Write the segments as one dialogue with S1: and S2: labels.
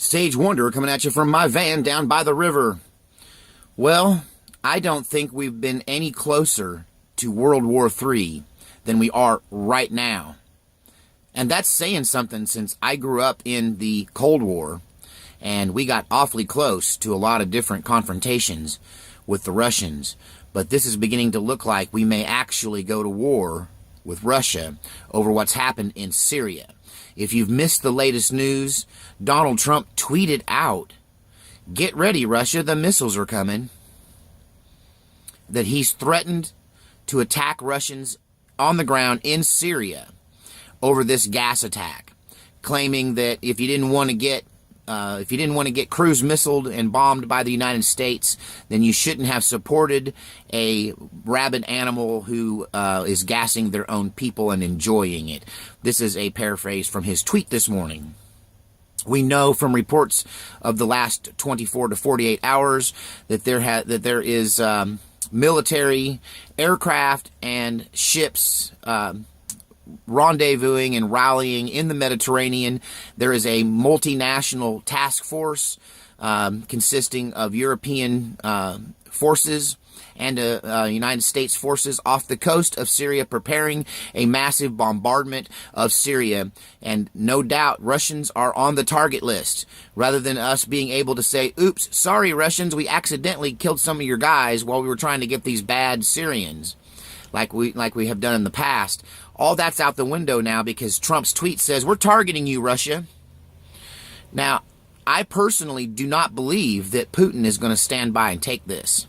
S1: Stage Wonder coming at you from my van down by the river. Well, I don't think we've been any closer to World War III than we are right now. And that's saying something, since I grew up in the Cold War, and we got awfully close to a lot of different confrontations with the Russians. But this is beginning to look like we may actually go to war with Russia over what's happened in Syria. If you've missed the latest news, Donald Trump tweeted out, "Get ready, Russia, the missiles are coming." That he's threatened to attack Russians on the ground in Syria over this gas attack, claiming that if you didn't want to get cruise missiled and bombed by the United States, then you shouldn't have supported a rabid animal who is gassing their own people and enjoying it. This is a paraphrase from his tweet this morning. We know from reports of the last 24 to 48 hours that there is military aircraft and ships rendezvousing and rallying in the Mediterranean. There is a multinational task force consisting of European forces and United States forces off the coast of Syria, preparing a massive bombardment of Syria. And no doubt Russians are on the target list, rather than us being able to say, "Oops, sorry Russians, we accidentally killed some of your guys while we were trying to get these bad Syrians," like we have done in the past. All that's out the window now, because Trump's tweet says, "We're targeting you, Russia." Now, I personally do not believe that Putin is going to stand by and take this.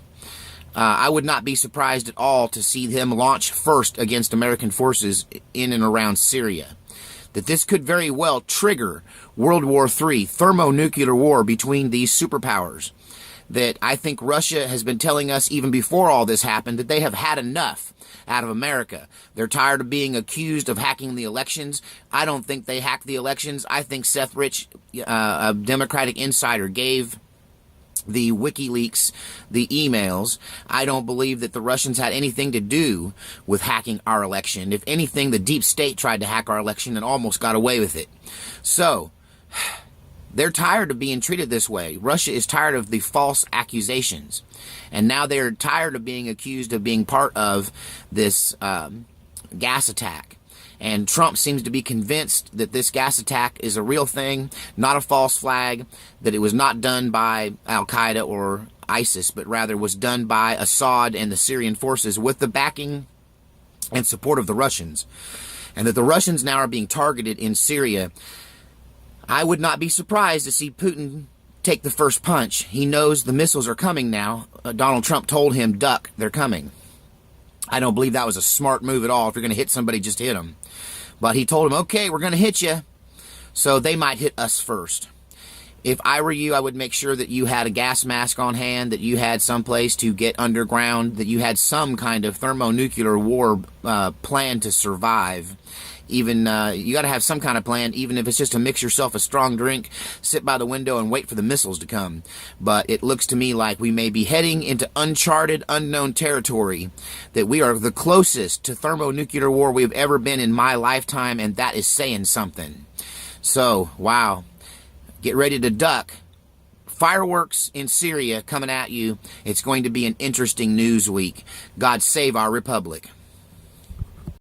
S1: I would not be surprised at all to see him launch first against American forces in and around Syria. That this could very well trigger World War III, thermonuclear war between these superpowers. That I think Russia has been telling us even before all this happened that they have had enough out of America. They're tired of being accused of hacking the elections. I don't think they hacked the elections. I think Seth Rich, a Democratic insider, gave the WikiLeaks the emails. I don't believe that the Russians had anything to do with hacking our election. If anything, the deep state tried to hack our election and almost got away with it. So they're tired of being treated this way. Russia is tired of the false accusations. And now they're tired of being accused of being part of this gas attack. And Trump seems to be convinced that this gas attack is a real thing, not a false flag, that it was not done by Al-Qaeda or ISIS, but rather was done by Assad and the Syrian forces with the backing and support of the Russians. And that the Russians now are being targeted in Syria. I would not be surprised to see Putin take the first punch. He knows the missiles are coming now. Donald Trump told him, "Duck, they're coming." I don't believe that was a smart move at all. If you're going to hit somebody, just hit them. But he told him, "Okay, we're going to hit you." So they might hit us first. If I were you, I would make sure that you had a gas mask on hand, that you had some place to get underground, that you had some kind of thermonuclear war plan to survive. Even you got to have some kind of plan, even if it's just to mix yourself a strong drink, sit by the window and wait for the missiles to come. But it looks to me like we may be heading into uncharted, unknown territory, that we are the closest to thermonuclear war we've ever been in my lifetime, and that is saying something. So, wow. Get ready to duck. Fireworks in Syria coming at you. It's going to be an interesting news week. God save our republic.